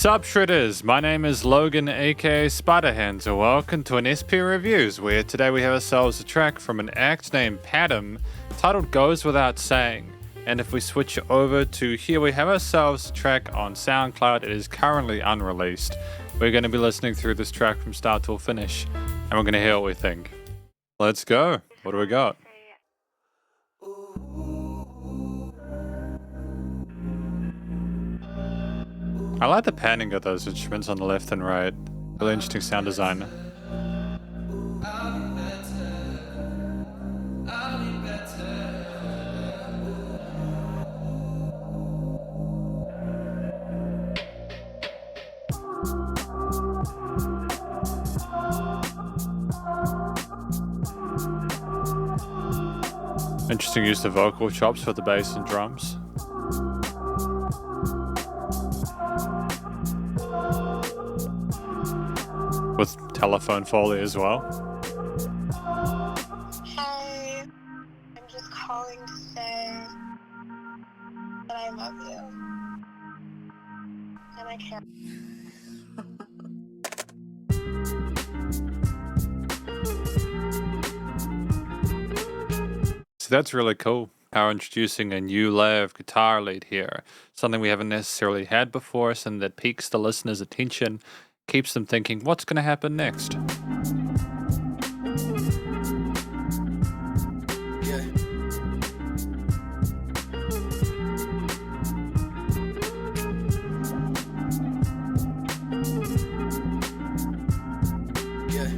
Sup Shredders, my name is Logan aka Spiderhands and welcome to an SP Reviews where today we have ourselves a track from an act named PatEm titled Goes Without Saying. And if we switch over to here, we have ourselves a track on SoundCloud. It is currently unreleased. We're going to be listening through this track from start till finish and we're going to hear what we think. Let's go. What do we got? I like the panning of those instruments on the left and right. Really interesting sound design. Interesting use of vocal chops for the bass and drums. With telephone foley as well. Hi, I'm just calling to say that I love you. And I can't. So that's really cool. How introducing a new layer of guitar lead here. Something we haven't necessarily had before, something that piques the listener's attention. Keeps them thinking, what's going to happen next? Yeah. Yeah.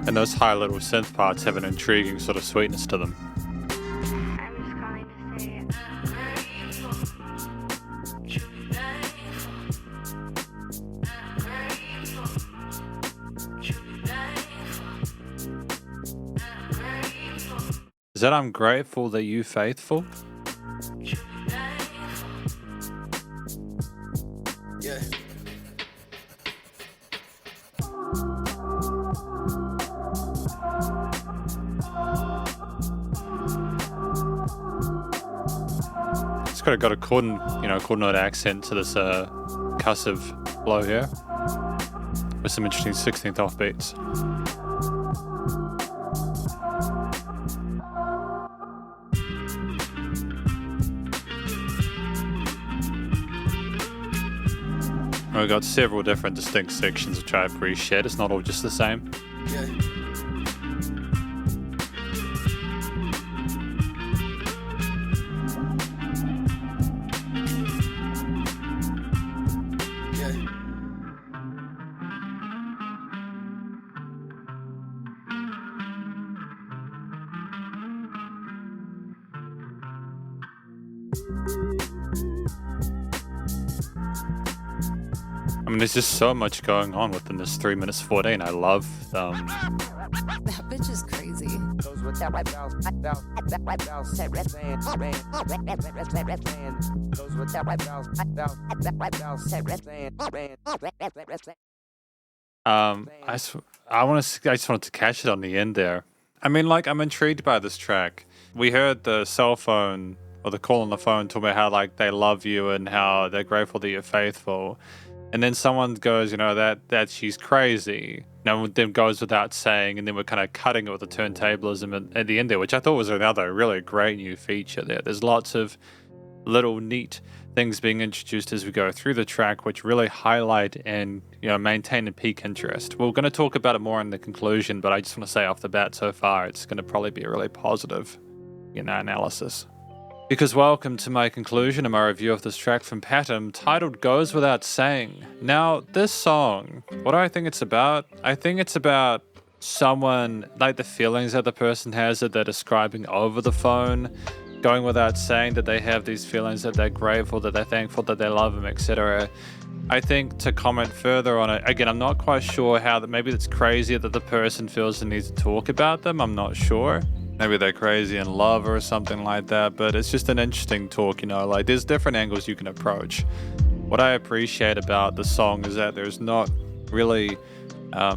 And those high little synth parts have an intriguing sort of sweetness to them. I'm just calling to say Is that I'm grateful that you faithful? Yeah. It's got a chord note accent to this cussive flow here, with some interesting 16th off beats. And we've got several different distinct sections which I appreciate. It's not all just the same. Yeah. I mean, there's just so much going on within this 3 minutes 14. I love That bitch is crazy. I just wanted to catch it on the end there. I mean, like, I'm intrigued by this track. We heard the cell phone or the call on the phone talk about how like they love you and how they're grateful that you're faithful. And then someone goes, that she's crazy. Then goes without saying, and then we're kind of cutting it with the turntablism at the end there, which I thought was another really great new feature there. There's lots of little neat things being introduced as we go through the track, which really highlight and maintain and pique interest. We're going to talk about it more in the conclusion, but I just want to say off the bat so far, it's going to probably be a really positive, analysis. Because welcome to my conclusion of my review of this track from PatEm titled Goes Without Saying. Now, this song, what do I think it's about? I think it's about someone, like the feelings that the person has that they're describing over the phone, going without saying that they have these feelings, that they're grateful, that they're thankful, that they love them, etc. I think to comment further on it, again, I'm not quite sure how that, maybe it's crazy that the person feels the need to talk about them, I'm not sure. Maybe they're crazy in love or something like that, but it's just an interesting talk, like there's different angles you can approach. What I appreciate about the song is that there's not really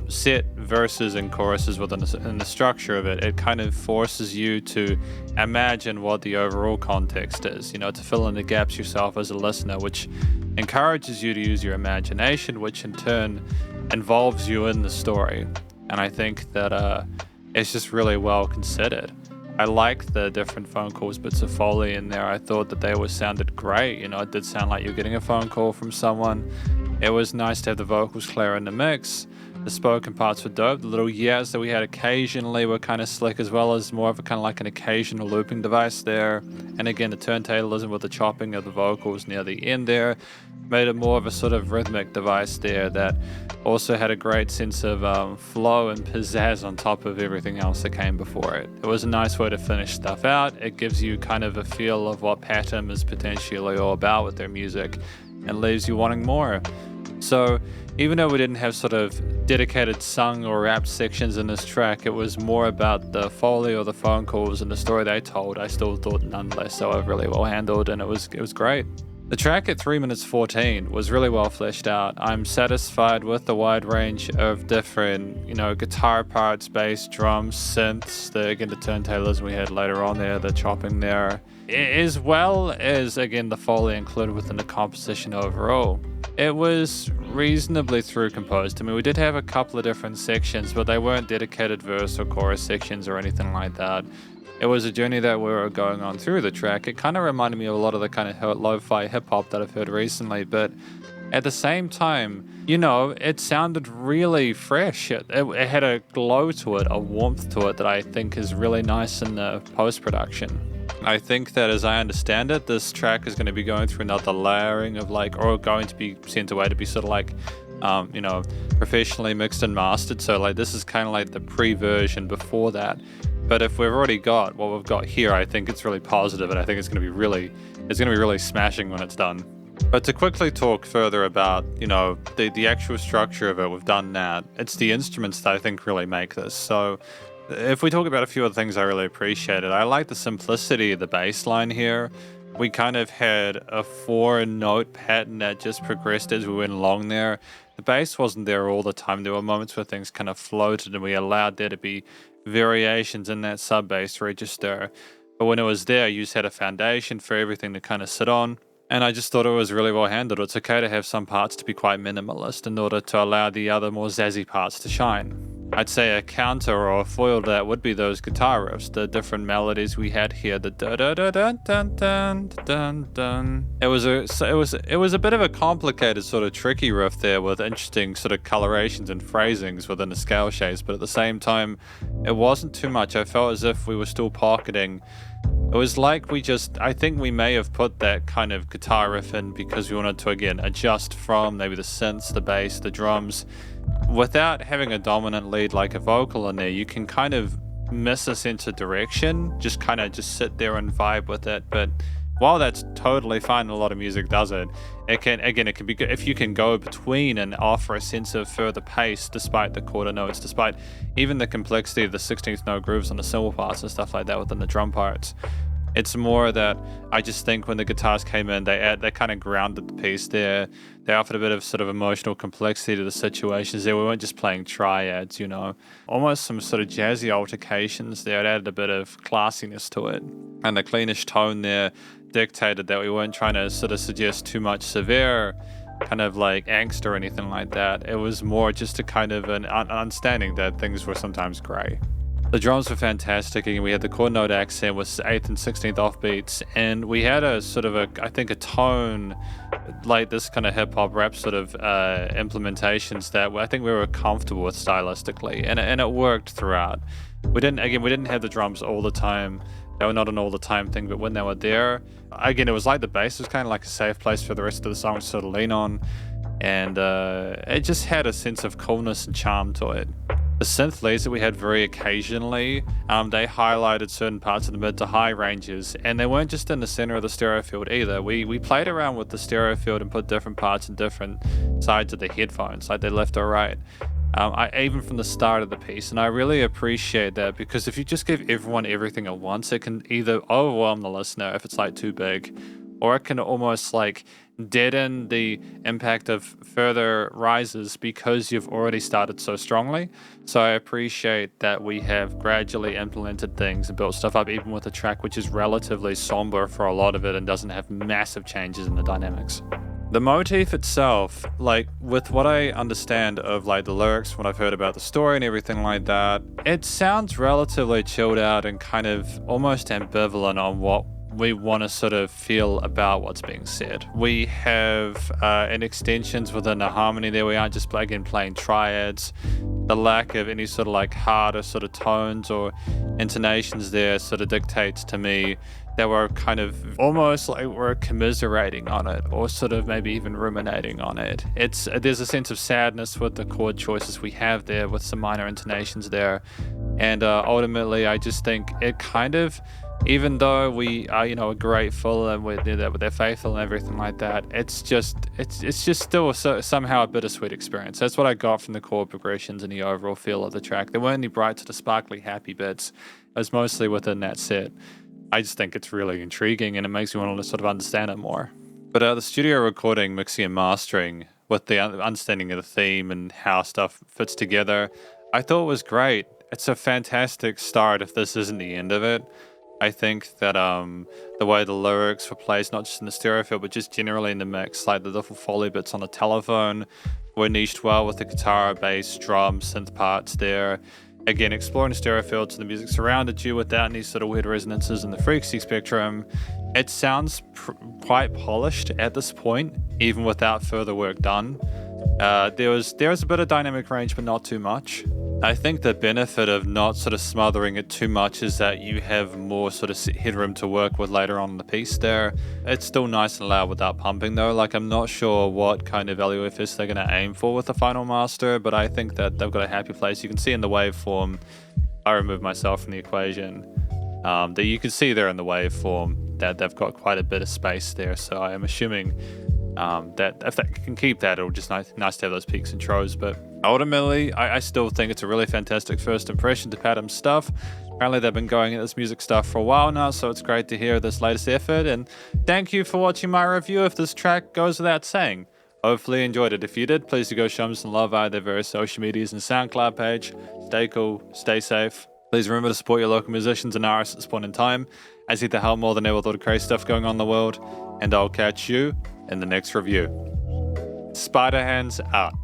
set verses and choruses in the structure of it. It kind of forces you to imagine what the overall context is, to fill in the gaps yourself as a listener, which encourages you to use your imagination, which in turn involves you in the story. And I think that it's just really well considered. I like the different phone calls, bits of Foley in there. I thought that they always sounded great. It did sound like you're getting a phone call from someone. It was nice to have the vocals clear in the mix. The spoken parts were dope. The little yeahs that we had occasionally were kind of slick, as well as more of a kind of like an occasional looping device there. And again, the turntablism with the chopping of the vocals near the end there made it more of a sort of rhythmic device there that also had a great sense of flow and pizzazz on top of everything else that came before it. It was a nice way to finish stuff out. It gives you kind of a feel of what PatEm is potentially all about with their music and leaves you wanting more. So even though we didn't have sort of dedicated sung or rapped sections in this track, it was more about the Foley or the phone calls and the story they told. I still thought nonetheless they were really well handled, and it was great. The track at 3 minutes 14 was really well fleshed out. I'm satisfied with the wide range of different, guitar parts, bass, drums, synths, the turntables we had later on there, the chopping there, as well as, again, the Foley included within the composition overall. It was reasonably through composed. I mean, we did have a couple of different sections, but they weren't dedicated verse or chorus sections or anything like that. It was a journey that we were going on through the track. It kind of reminded me of a lot of the kind of lo-fi hip-hop that I've heard recently, but at the same time, it sounded really fresh. It had a glow to it, a warmth to it that I think is really nice in the post-production. I think that, as I understand it, this track is going to be going through another layering of or going to be sent away to be sort of professionally mixed and mastered. So this is kind of like the pre-version before that. But if we've already got what we've got here, I think it's really positive, and I think it's going to be really smashing when it's done. But to quickly talk further about, the actual structure of it, we've done that. It's the instruments that I think really make this. So if we talk about a few of the things I really appreciated, I like the simplicity of the bass line here. We kind of had a 4-note pattern that just progressed as we went along there. The bass wasn't there all the time. There were moments where things kind of floated and we allowed there to be variations in that sub-bass register. But when it was there, you just had a foundation for everything to kind of sit on. And I just thought it was really well handled. It's okay to have some parts to be quite minimalist in order to allow the other more zazzy parts to shine. I'd say a counter or a foil to that would be those guitar riffs, the different melodies we had here, the da da da dun dun dun dun dun. It was a bit of a complicated sort of tricky riff there with interesting sort of colorations and phrasings within the scale shapes, but at the same time, it wasn't too much. I felt as if we were still pocketing. It was like I think we may have put that kind of guitar riff in because we wanted to, again, adjust from maybe the synths, the bass, the drums. Without having a dominant lead like a vocal in there, you can kind of miss a sense of direction, just sit there and vibe with it. But while that's totally fine, a lot of music does it. It can be good if you can go between and offer a sense of further pace despite the quarter notes, despite even the complexity of the 16th note grooves on the cymbal parts and stuff like that within the drum parts. It's more that I just think when the guitars came in, they kind of grounded the piece there. They offered a bit of sort of emotional complexity to the situations there. We weren't just playing triads, almost some sort of jazzy altercations there. It added a bit of classiness to it. And the cleanish tone there dictated that we weren't trying to sort of suggest too much severe kind of like angst or anything like that. It was more just a kind of an understanding that things were sometimes grey. The drums were fantastic, and we had the chord note accent with 8th and 16th offbeats, and we had a sort of a tone like this kind of hip-hop rap sort of implementations that I think we were comfortable with stylistically, and it worked throughout. We didn't have the drums all the time. They were not an all-the-time thing, but when they were there, again, it was like the bass was kind of like a safe place for the rest of the song to sort of lean on, and it just had a sense of coolness and charm to it. The synth leads that we had very occasionally, they highlighted certain parts of the mid to high ranges, and they weren't just in the center of the stereo field either. We played around with the stereo field and put different parts in different sides of the headphones, like they left or right, even from the start of the piece. And I really appreciate that, because if you just give everyone everything at once, it can either overwhelm the listener if it's like too big, or it can almost like deaden the impact of further rises because you've already started so strongly. So I appreciate that we have gradually implemented things and built stuff up, even with a track which is relatively somber for a lot of it and doesn't have massive changes in the dynamics. The motif itself, like with what I understand of like the lyrics, what I've heard about the story and everything like that, it sounds relatively chilled out and kind of almost ambivalent on what we want to sort of feel about what's being said. We have an extensions within the harmony there. We aren't just again playing triads. The lack of any sort of like harder sort of tones or intonations there sort of dictates to me that we're kind of almost like we're commiserating on it, or sort of maybe even ruminating on it. There's a sense of sadness with the chord choices we have there, with some minor intonations there, and ultimately I just think it kind of, even though we are, are grateful and they're faithful and everything like that, it's just still somehow a bittersweet experience. That's what I got from the chord progressions and the overall feel of the track. There weren't any bright sort of sparkly happy bits. It was mostly within that set. I just think it's really intriguing and it makes me want to sort of understand it more. But the studio recording, mixing and mastering with the understanding of the theme and how stuff fits together, I thought was great. It's a fantastic start if this isn't the end of it. I think that the way the lyrics were placed, not just in the stereo field, but just generally in the mix, like the little Foley bits on the telephone were niched well with the guitar, bass, drum, synth parts there. Again, exploring the stereo field so the music surrounded you without any sort of weird resonances in the frequency spectrum. It sounds quite polished at this point, even without further work done. There was a bit of dynamic range, but not too much. I think the benefit of not sort of smothering it too much is that you have more sort of headroom to work with later on in the piece there. It's still nice and loud without pumping though. Like, I'm not sure what kind of LUFS they're going to aim for with the final master, but I think that they've got a happy place. You can see in the waveform, I removed myself from the equation, that you can see there in the waveform that they've got quite a bit of space there. So I am assuming that if they can keep that, it'll just nice to have those peaks and troughs. But ultimately, I still think it's a really fantastic first impression to PatEm's stuff. Apparently they've been going at this music stuff for a while now, so it's great to hear this latest effort, and thank you for watching my review if this track goes without saying. Hopefully you enjoyed it. If you did, please do go show them some love via their various social medias and SoundCloud page. Stay cool, stay safe. Please remember to support your local musicians and artists at this point in time, as they help more than ever with all the crazy stuff going on in the world, and I'll catch you in the next review. Spiderhands out.